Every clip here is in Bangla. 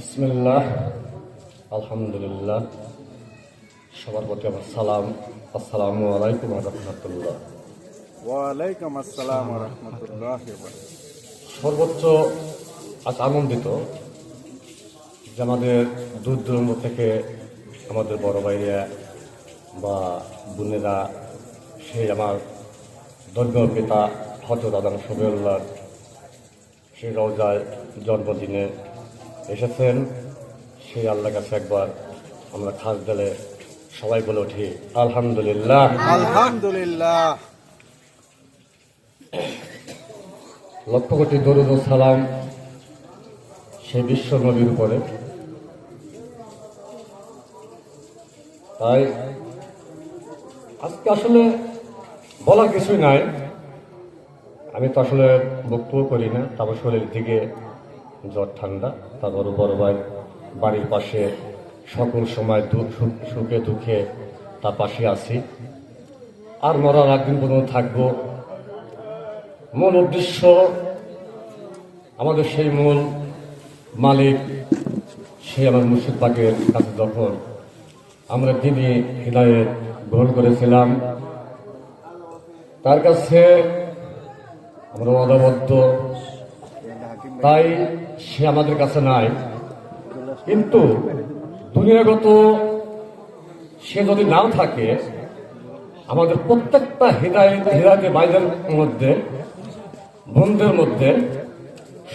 বিসমিল্লাহ, আলহামদুলিল্লাহ। সবার প্রতি আমার সালাম। আসসালামু আলাইকুম ওয়া রাহমাতুল্লাহ। ওয়ালাইকুম আসসালাম ওয়া রাহমাতুল্লাহি ওয়া বারাকাতুহু। সর্বোচ্চ আজ আনন্দিত যে আমাদের দূর দূরান্ত থেকে আমাদের বড় ভাইরা বা বোনেরা সেই আমার ধর্মীয় পিতা হযরত আদম শফিউল্লাহ সেই রওজায় জন্মদিনে এসেছেন। সেই আল্লাহর কাছে একবার আমরা খাস দিলে সবাই বলে উঠি আলহামদুলিল্লাহ। আলহামদুলিল্লাহ। লক্ষ কোটি দরুদ ও সালাম সেই বিশ্ব নবীর উপরে। তাই আজকে আসলে বলার কিছুই নাই। আমি তো আসলে বক্তব্য করি না, তারপর শরীর থেকে জ্বর ঠান্ডা। তারপর বড় ভাই বাড়ির পাশে, সকল সময় সুখে দুঃখে তার পাশে আছি। আর মরার একদিন পর্যন্ত থাকবো। মূল উদ্দেশ্য আমাদের সেই মূল মালিক, সেই আমার মুর্শিদ পাকের কাছে যখন আমরা দিনই হিদায়েত গ্রহণ করেছিলাম, তার কাছে আমরা অদাবদ্ধ। তাই সে আমাদের কাছে নাই, কিন্তু দুনিয়াগত সে যদি নাও থাকে, আমাদের প্রত্যেকটা হৃদয় বাইরের মধ্যে, বন্ধুদের মধ্যে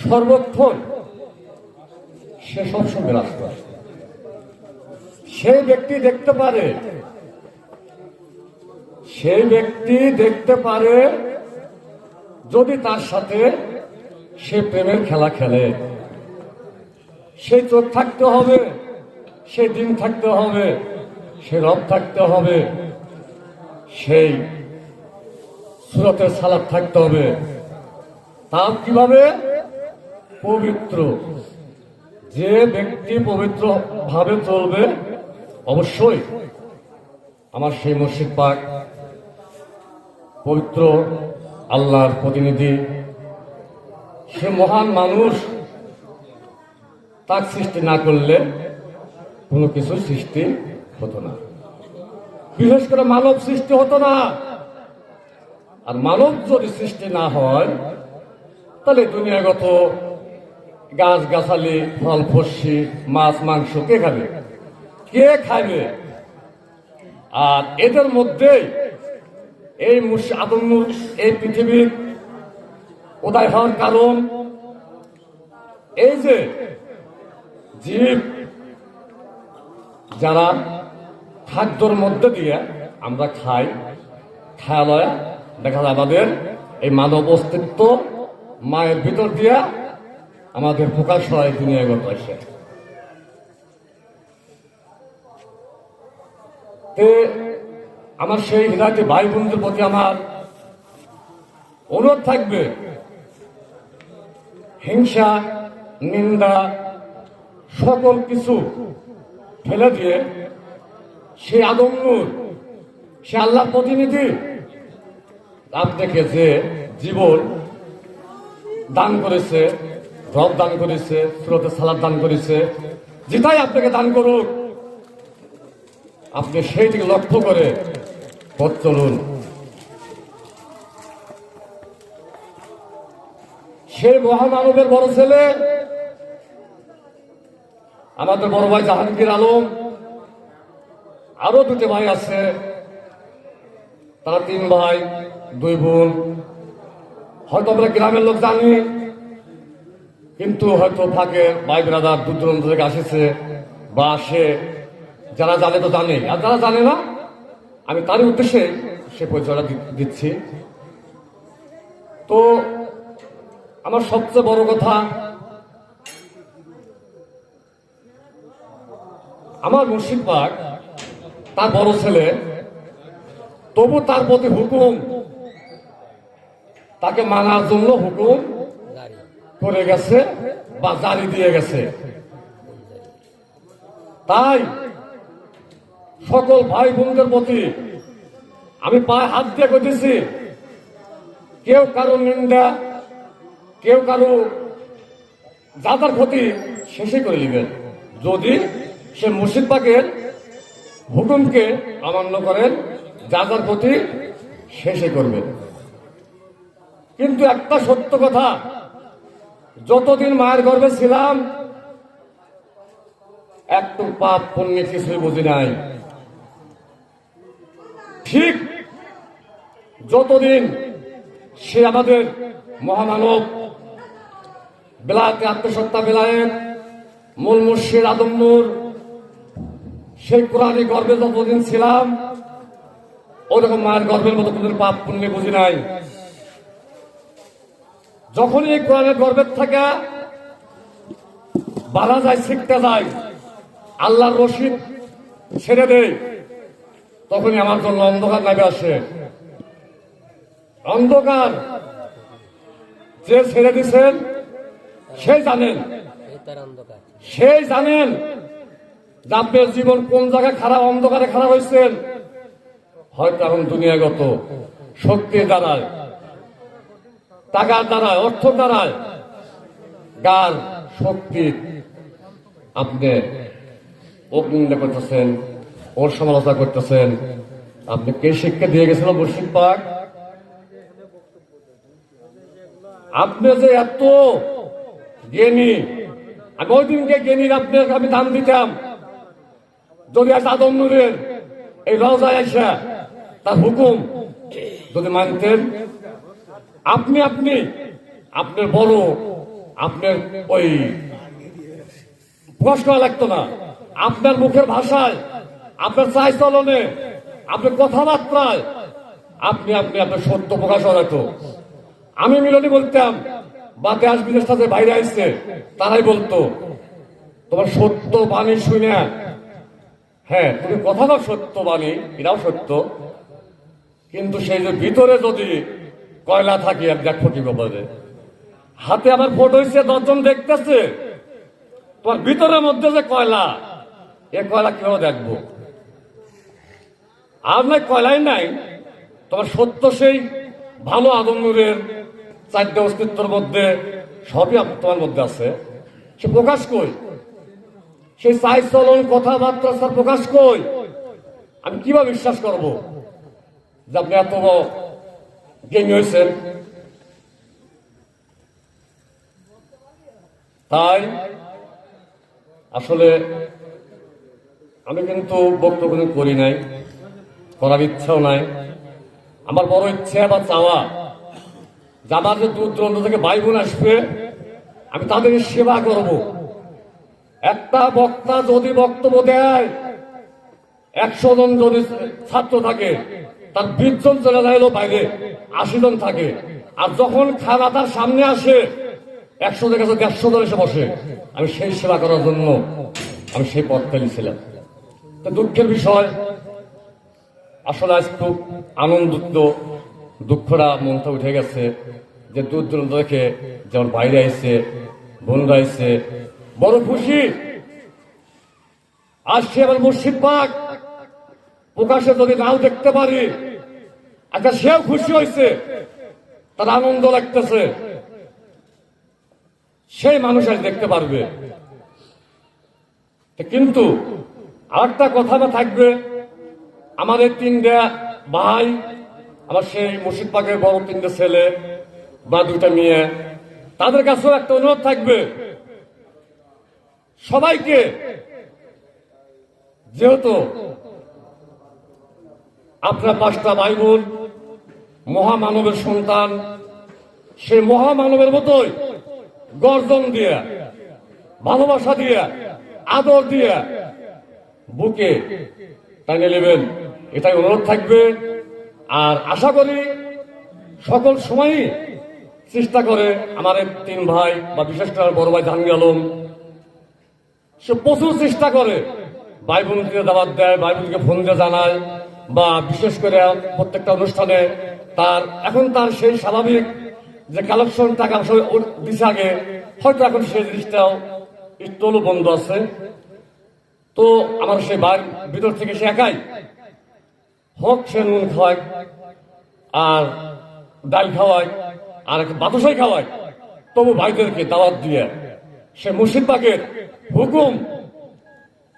সর্বক্ষণ সে সবসময় বিরাজ করে। সেই ব্যক্তি দেখতে পারে যদি তার সাথে সে প্রেমের খেলা খেলে। সেই চোখ থাকতে হবে, সেই দিন থাকতে হবে, সে রব থাকতে হবে, সেই সুরতের সালাত থাকতে হবে। তাও কিভাবে? পবিত্র। যে ব্যক্তি পবিত্র ভাবে চলবে, অবশ্যই আমার সেই মুর্শিদ পাক পবিত্র আল্লাহর প্রতিনিধি, সে মহান মানুষ। তার সৃষ্টি না করলে কোনো কিছু সৃষ্টি হতো না, বিশেষ করে মানব সৃষ্টি হতো না। আর মানব যদি সৃষ্টি না হয়, তাহলে দুনিয়াগত গাছ গাছালি, ফল ফসি, মাছ মাংস কে খাবে? আর এদের মধ্যে এই আদমুর এই পৃথিবীর উদয় হওয়ার কারণ এই যে জীব, যারা খাদ্যর মধ্যে দিয়ে আমরা খাওয়া দেখা যায় আমাদের এই মানব অস্তিত্ব মায়ের ভিতর দিয়া আমাদের প্রকাশ হয় দুনিয়াগত এসে। আমার সেই হৃদয়তে ভাই বোনদের প্রতি আমার অনুরোধ থাকবে, হিংসা নিন্দা সকল কিছু ফেলে দিয়ে সে আদম নূর, সে আল্লাহর প্রতিনিধি, আপনাকে যে জীবন দান করেছে, রব দান করেছে, সুরতে সালাত দান করেছে, যেটাই আপনাকে দান করুক, আপনি সেই দিকে লক্ষ্য করে পথ চলুন। সেই মহামানবের বড় ছেলে আমাদের বড় ভাই জাহাঙ্গীর আলম, আরো দুটি ভাই আছে, তারা 3 ভাই 2 বোন। হয়তো আমরা গ্রামের লোক জানি, কিন্তু হয়তো ফাঁকে ভাই ব্রাদার দূর দূরান্ত থেকে আসেছে বা আসে। যারা জানে তো জানে, আর যারা জানে না, আমি তারই উদ্দেশ্যে সে পরিচয়টা দিচ্ছি। তো আমার সবচেয়ে বড় কথা, আমার মুর্শিদ পাক তার বড় ছেলে, তবু তার প্রতি হুকুম, তাকে মানার জন্য হুকুম করে গেছে বা জারি দিয়ে গেছে। তাই সকল ভাই বোনদের প্রতি আমি পায়ে হাত দিয়ে কইতেছি, কেউ কারো নিন্দা, কেউ কারো যাদের ক্ষতি শেষে করে নেবেন, যদি সে মুর্শিদ পাকের হুকুমকে অমান্য করেন, যার যার প্রতি শেষে করবেন। কিন্তু একটা সত্য কথা, যতদিন মায়ের গর্ভে ছিলাম একটু পাপ পুণ্য কিছুই বুঝি নাই। ঠিক যতদিন সে আমাদের মহামানব বেলায়েতে আত্মসত্তা বেলায়েত মূল মুর্শিদ আদম নূর, সেই কোরআনী গর্ভে যতদিন ছিলাম ওরকম মায়ের গর্ভের মতো কোনদিন পাপ পুণ্য বুঝি নাই। যখনই এই কোরআনের গর্ভের থাকা বাড়া যায়, শিখতে যায়, আল্লাহর রশিদ ছেড়ে দেয়, তখনই আমার জন্য অন্ধকার নামে আসে। অন্ধকার যে ছেড়ে দিচ্ছেন সেই জানেন, সেই জানেন যে আপনার জীবন কোন জায়গায় খারাপ, অন্ধকারে খারাপ হয়েছেন। হয়তো এখন দুনিয়াগত শক্তির দ্বারায়, টাকার দ্বারায়, অর্থ দ্বারায়, গার শক্তি আপনি অগ্নিন্দা করতেছেন, ওর সমালোচনা করতেছেন। আপনি কে শিক্ষা দিয়ে গেছিল মুর্শিদ পাক? আপনি যে এত জ্ঞানী, আমি ওই দিনকে জ্ঞানীর আপনাকে আমি দান দিতাম যদি আজ আদম নূরের এই রওজায় আসা তার হুকুম যদি মানতেন। আপনি আপনার বড়, আপনার ওই প্রকাশ করা লাগতো না। আপনার মুখের ভাষায়, আপনার চাই চলনে, আপনার কথাবার্তায় আপনার সত্য প্রকাশ করা যেত। আমি মিলনী বলতাম বা দেশ বিদেশ থেকে বাইরে আসছে, তারাই বলতো তোমার সত্য বাণী শুনে, হ্যাঁ তুমি কথা না সত্য বাণী, এটাও সত্য, কিন্তু সেই যে ভিতরে যদি কয়লা থাকে, আর দেখো কি ব্যাপারে হাতে আমার ফটো হয়েছে, 10 জন দেখতেছে, তোমার ভিতরের মধ্যে যে কয়লা, এ কয়লা কিভাবে দেখবো? আর নাই কয়লাই নাই, তোমার সত্য সেই ভালো আদম নূরের 4টে অস্তিত্বের মধ্যে সবই তোমার মধ্যে আছে। সে প্রকাশ কই? সেই চাই চলন, কথাবার্তা তার প্রকাশ কই? আমি কিভাবে বিশ্বাস করব যে আপনি এত জ্ঞানী হয়েছেন? তাই আসলে আমি কিন্তু বক্তব্য করি নাই, করার ইচ্ছাও নাই। আমার বড় ইচ্ছা বা চাওয়া যে আমার যে দূর দূরান্ত থেকে ভাই বোন আসবে, আমি তাদেরকে সেবা করব। একটা বক্তা যদি বক্তব্য দেয়, 100 জন যদি ছাত্র থাকে, তার 20 জন চলে যায় বাইরে, 80 জন থাকে। আর যখন খানা তার সামনে আসে, 100 থেকে 150 জন এসে বসে। আমি সেই সেবা করার জন্য আমি সেই পথ ফেলেছিলাম। তো দুঃখের বিষয়, আসলে আজ খুব আনন্দিত, দুঃখটা মনটা উঠে গেছে যে দূর দূরান্ত থেকে যেমন বাইরে আইছে, বন্ধু আইছে, বড় খুশি। আজ সে আবার মুর্শিদ পাক প্রকাশে যদি নাও দেখতে পারি, আচ্ছা সেও খুশি হয়েছে, তার আনন্দ লাগতেছে, সেই মানুষ আজ দেখতে পারবে। কিন্তু আরেকটা কথা না থাকবে, আমাদের 3টা ভাই, আমার সেই মুর্শিদ পাকের বড় 3টে ছেলে বা 2টা মেয়ে, তাদের কাছেও একটা অনুরোধ থাকবে সবাইকে, যেহেতু আপনারা 5টা ভাই বোন, মহামানবের সন্তান, সেই মহামানবের মতোই গর্জন দিয়ে, ভালোবাসা দিয়ে, আদর দিয়ে বুকে টানে নেবেন, এটাই অনুরোধ থাকবে। আর আশা করি সকল সময়ই চেষ্টা করে আমার এই 3 ভাই, বা বিশেষ করে বড় ভাই জাহাঙ্গীর আলম, সে প্রচুর চেষ্টা করে ভাই বোনকে দাওয়াত দেয়, ভাই বোনকে ফোন দিয়ে জানায়, বা বিশেষ করে প্রত্যেকটা অনুষ্ঠানে এখন তার সেই স্বাভাবিক যে কালেকশন টাকা দিছে আগে, হয়তো এখন সেই জিনিসটাও একটু বন্ধ আছে। তো আমার সেই ভাইয়ের ভিতর থেকে সে একাই হোক, সে নুন খাওয়ায় আর ডাল খাওয়ায় আর বাতাসাই খাওয়ায়, তবু ভাইদেরকে দাওয়াত দিয়ে সে মুর্শিদবাগের হুকুম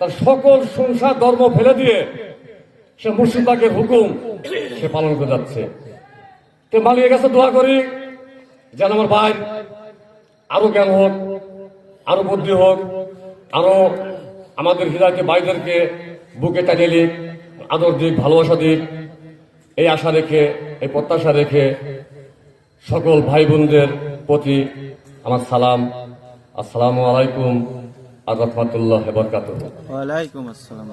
তার সকল সংসার ধর্ম ফেলে দিয়ে সে মুর্শিদবাগের হুকুম সে পালন করে যাচ্ছে। তো মালিকের কাছে দোয়া করি যেন আমার ভাই আরো জ্ঞান হোক, আরো বুদ্ধি হোক, আরো আমাদের হৃদয়কে ভাইদেরকে বুকে টানিয়ে দিক, আদর দিক, ভালোবাসা দিক, এই আশা রেখে, এই প্রত্যাশা রেখে সকল ভাই বোনদের প্রতি আমার সালাম। আসসালামু আলাইকুম আর রাহমাতুল্লাহি ওয়া বারাকাতুহু। ওয়ালাইকুম আসসালাম।